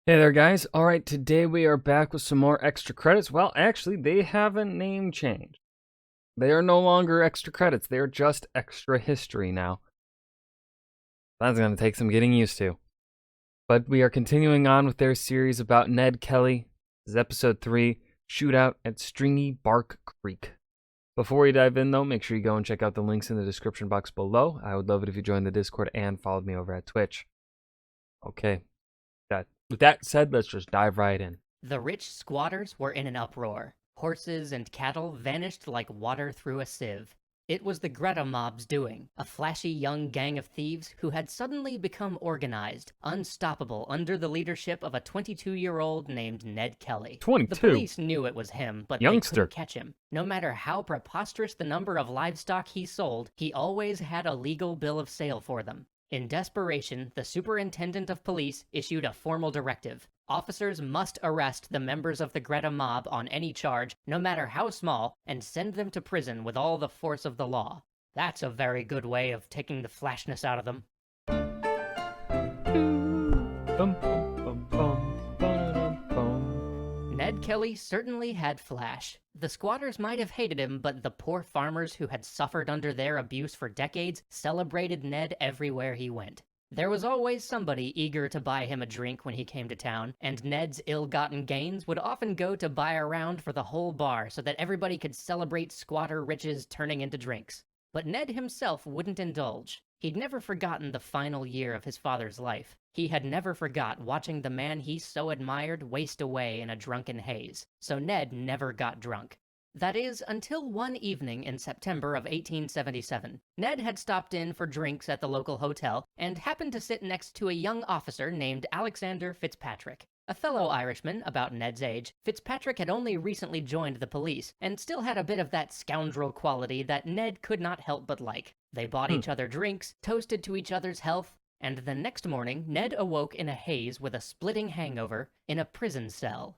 Hey there, guys. All right, today we are back with some more extra credits. Well, actually, they have a name change. They are no longer extra credits. They are just extra history now. That's going to take some getting used to. But we are continuing on with their series about Ned Kelly. This is episode 3, Shootout at Stringybark Creek. Before we dive in, though, make sure you go and check out the links in the description box below. I would love it if you joined the Discord and followed me over at Twitch. Okay. With that said, let's just dive right in. The rich squatters were in an uproar. Horses and cattle vanished like water through a sieve. It was the Greta mob's doing, a flashy young gang of thieves who had suddenly become organized, unstoppable under the leadership of a 22-year-old named Ned Kelly. 22? The police knew it was him, but Youngster. they couldn't catch him. No matter how preposterous the number of livestock he sold, he always had a legal bill of sale for them. In desperation, the superintendent of police issued a formal directive. Officers must arrest the members of the Greta mob on any charge, no matter how small, and send them to prison with all the force of the law. That's a very good way of taking the flashness out of them. Ned Kelly certainly had flash. The squatters might have hated him, but the poor farmers who had suffered under their abuse for decades celebrated Ned everywhere he went. There was always somebody eager to buy him a drink when he came to town, and Ned's ill-gotten gains would often go to buy a round for the whole bar so that everybody could celebrate squatter riches turning into drinks. But Ned himself wouldn't indulge. He'd never forgotten the final year of his father's life. He had never forgot watching the man he so admired waste away in a drunken haze, so Ned never got drunk. That is, until one evening in September of 1877. Ned had stopped in for drinks at the local hotel and happened to sit next to a young officer named Alexander Fitzpatrick. A fellow Irishman, about Ned's age, Fitzpatrick had only recently joined the police, and still had a bit of that scoundrel quality that Ned could not help but like. They bought each other drinks, toasted to each other's health, and the next morning, Ned awoke in a haze with a splitting hangover in a prison cell.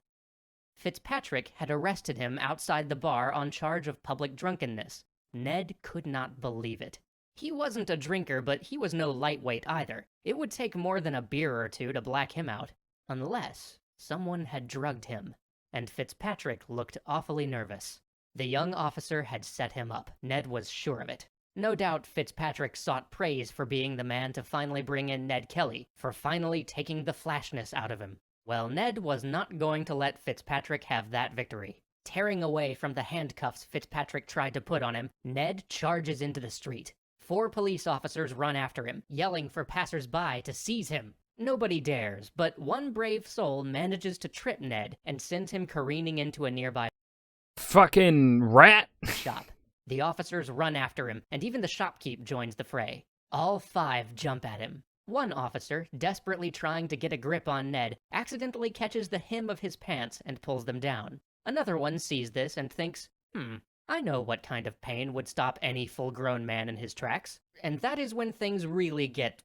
Fitzpatrick had arrested him outside the bar on charge of public drunkenness. Ned could not believe it. He wasn't a drinker, but he was no lightweight either. It would take more than a beer or two to black him out. Unless someone had drugged him, and Fitzpatrick looked awfully nervous. The young officer had set him up. Ned was sure of it. No doubt Fitzpatrick sought praise for being the man to finally bring in Ned Kelly, for finally taking the flashness out of him. Well, Ned was not going to let Fitzpatrick have that victory. Tearing away from the handcuffs Fitzpatrick tried to put on him, Ned charges into the street. 4 police officers run after him, yelling for passers-by to seize him. Nobody dares, but one brave soul manages to trip Ned and sends him careening into a nearby fucking rat shop. The officers run after him, and even the shopkeep joins the fray. All 5 jump at him. One officer, desperately trying to get a grip on Ned, accidentally catches the hem of his pants and pulls them down. Another one sees this and thinks, I know what kind of pain would stop any full-grown man in his tracks. And that is when things really get,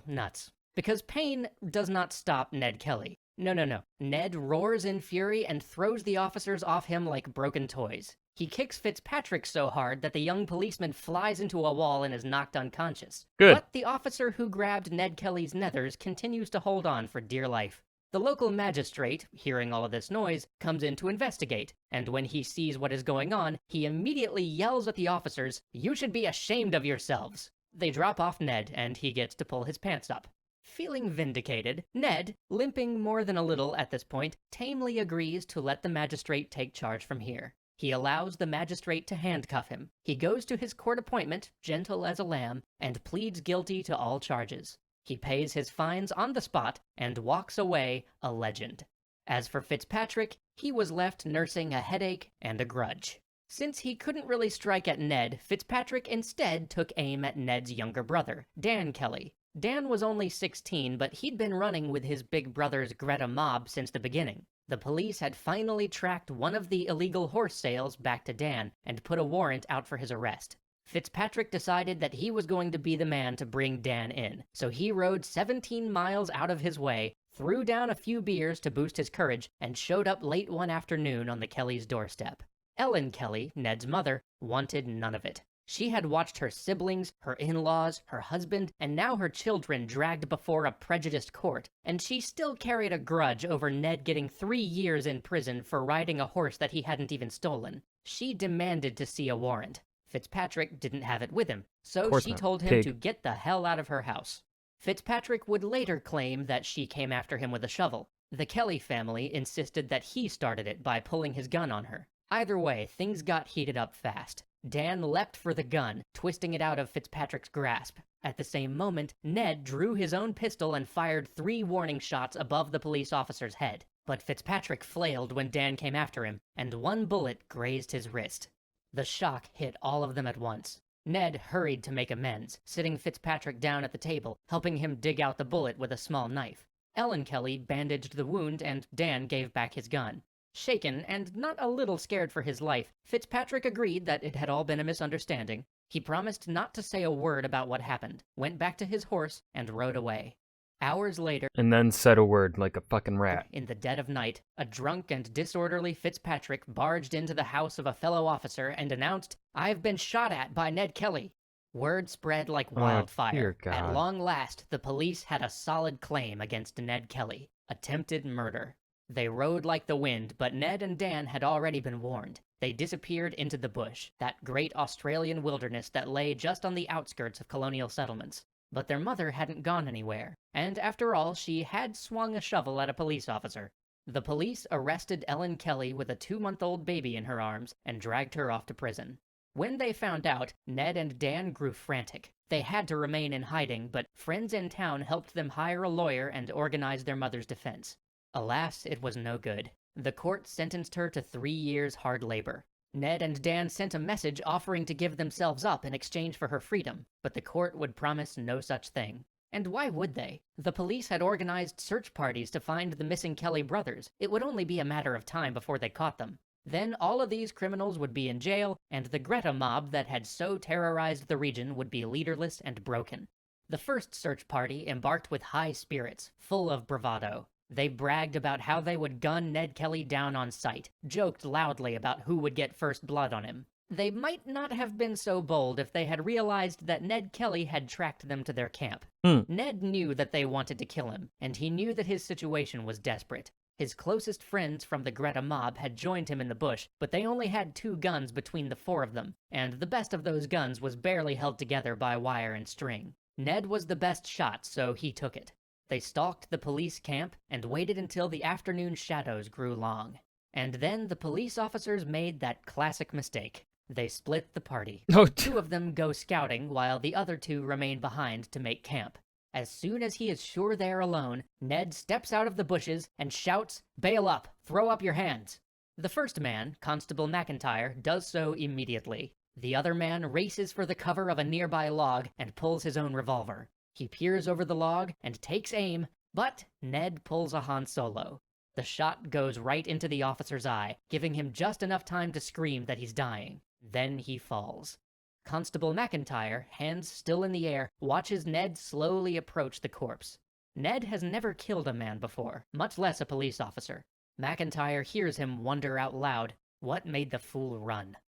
nuts. Because pain does not stop Ned Kelly. No. Ned roars in fury and throws the officers off him like broken toys. He kicks Fitzpatrick so hard that the young policeman flies into a wall and is knocked unconscious. Good. But the officer who grabbed Ned Kelly's nethers continues to hold on for dear life. The local magistrate, hearing all of this noise, comes in to investigate, and when he sees what is going on, he immediately yells at the officers, "You should be ashamed of yourselves!" They drop off Ned, and he gets to pull his pants up. Feeling vindicated, Ned, limping more than a little at this point, tamely agrees to let the magistrate take charge from here. He allows the magistrate to handcuff him. He goes to his court appointment, gentle as a lamb, and pleads guilty to all charges. He pays his fines on the spot and walks away a legend. As for Fitzpatrick, he was left nursing a headache and a grudge. Since he couldn't really strike at Ned, Fitzpatrick instead took aim at Ned's younger brother, Dan Kelly. Dan was only 16, but he'd been running with his big brother's Greta mob since the beginning. The police had finally tracked one of the illegal horse sales back to Dan and put a warrant out for his arrest. Fitzpatrick decided that he was going to be the man to bring Dan in, so he rode 17 miles out of his way, threw down a few beers to boost his courage, and showed up late one afternoon on the Kellys' doorstep. Ellen Kelly, Ned's mother, wanted none of it. She had watched her siblings, her in-laws, her husband, and now her children dragged before a prejudiced court, and she still carried a grudge over Ned getting 3 years in prison for riding a horse that he hadn't even stolen. She demanded to see a warrant. Fitzpatrick didn't have it with him, so she told him to get the hell out of her house. Fitzpatrick would later claim that she came after him with a shovel. The Kelly family insisted that he started it by pulling his gun on her. Either way, things got heated up fast. Dan leapt for the gun, twisting it out of Fitzpatrick's grasp. At the same moment, Ned drew his own pistol and fired 3 warning shots above the police officer's head. But Fitzpatrick flailed when Dan came after him, and 1 bullet grazed his wrist. The shock hit all of them at once. Ned hurried to make amends, sitting Fitzpatrick down at the table, helping him dig out the bullet with a small knife. Ellen Kelly bandaged the wound, and Dan gave back his gun. Shaken, and not a little scared for his life, Fitzpatrick agreed that it had all been a misunderstanding. He promised not to say a word about what happened, went back to his horse, and rode away. Hours later, and then said a word like a fucking rat. In the dead of night, a drunk and disorderly Fitzpatrick barged into the house of a fellow officer and announced, "I've been shot at by Ned Kelly." Word spread like wildfire. At long last, the police had a solid claim against Ned Kelly: attempted murder. They rode like the wind, but Ned and Dan had already been warned. They disappeared into the bush, that great Australian wilderness that lay just on the outskirts of colonial settlements. But their mother hadn't gone anywhere, and after all, she had swung a shovel at a police officer. The police arrested Ellen Kelly with a 2-month-old baby in her arms and dragged her off to prison. When they found out, Ned and Dan grew frantic. They had to remain in hiding, but friends in town helped them hire a lawyer and organize their mother's defense. Alas, it was no good. The court sentenced her to 3 years hard labor. Ned and Dan sent a message offering to give themselves up in exchange for her freedom, but the court would promise no such thing. And why would they? The police had organized search parties to find the missing Kelly brothers. It would only be a matter of time before they caught them. Then all of these criminals would be in jail, and the Greta mob that had so terrorized the region would be leaderless and broken. The first search party embarked with high spirits, full of bravado. They bragged about how they would gun Ned Kelly down on sight, joked loudly about who would get first blood on him. They might not have been so bold if they had realized that Ned Kelly had tracked them to their camp. Ned knew that they wanted to kill him, and he knew that his situation was desperate. His closest friends from the Greta mob had joined him in the bush, but they only had 2 guns between the 4 of them, and the best of those guns was barely held together by wire and string. Ned was the best shot, so he took it. They stalked the police camp and waited until the afternoon shadows grew long. And then the police officers made that classic mistake. They split the party. 2 of them go scouting while the other 2 remain behind to make camp. As soon as he is sure they're alone, Ned steps out of the bushes and shouts, "Bail up! Throw up your hands!" The first man, Constable McIntyre, does so immediately. The other man races for the cover of a nearby log and pulls his own revolver. He peers over the log and takes aim, but Ned pulls a Han Solo. The shot goes right into the officer's eye, giving him just enough time to scream that he's dying. Then he falls. Constable McIntyre, hands still in the air, watches Ned slowly approach the corpse. Ned has never killed a man before, much less a police officer. McIntyre hears him wonder out loud, what made the fool run?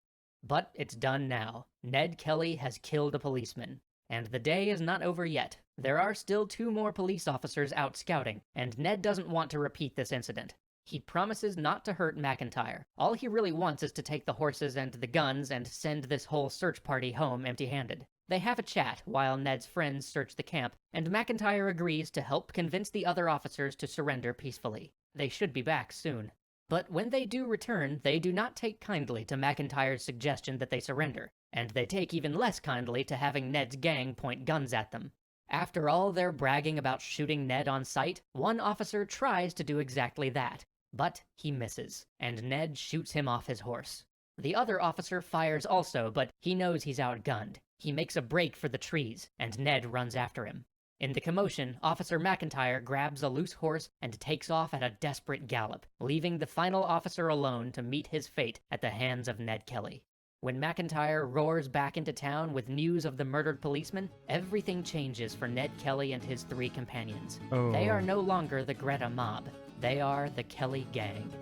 But it's done now. Ned Kelly has killed a policeman. And the day is not over yet. There are still 2 more police officers out scouting, and Ned doesn't want to repeat this incident. He promises not to hurt McIntyre. All he really wants is to take the horses and the guns and send this whole search party home empty-handed. They have a chat while Ned's friends search the camp, and McIntyre agrees to help convince the other officers to surrender peacefully. They should be back soon. But when they do return, they do not take kindly to McIntyre's suggestion that they surrender. And they take even less kindly to having Ned's gang point guns at them. After all their bragging about shooting Ned on sight, one officer tries to do exactly that. But he misses, and Ned shoots him off his horse. The other officer fires also, but he knows he's outgunned. He makes a break for the trees, and Ned runs after him. In the commotion, Officer McIntyre grabs a loose horse and takes off at a desperate gallop, leaving the final officer alone to meet his fate at the hands of Ned Kelly. When McIntyre roars back into town with news of the murdered policeman, everything changes for Ned Kelly and his 3 companions. They are no longer the Greta mob. They are the Kelly gang.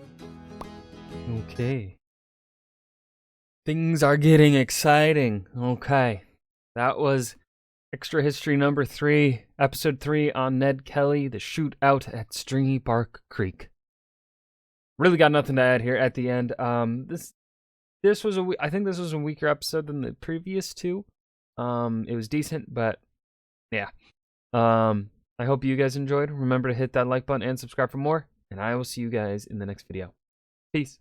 Okay. Things are getting exciting. Okay. That was Extra History number 3, episode 3 on Ned Kelly, the shootout at Stringybark Creek. Really got nothing to add here at the end. This was I think this was a weaker episode than the previous two. It was decent, but yeah. I hope you guys enjoyed. Remember to hit that like button and subscribe for more, and I will see you guys in the next video. Peace.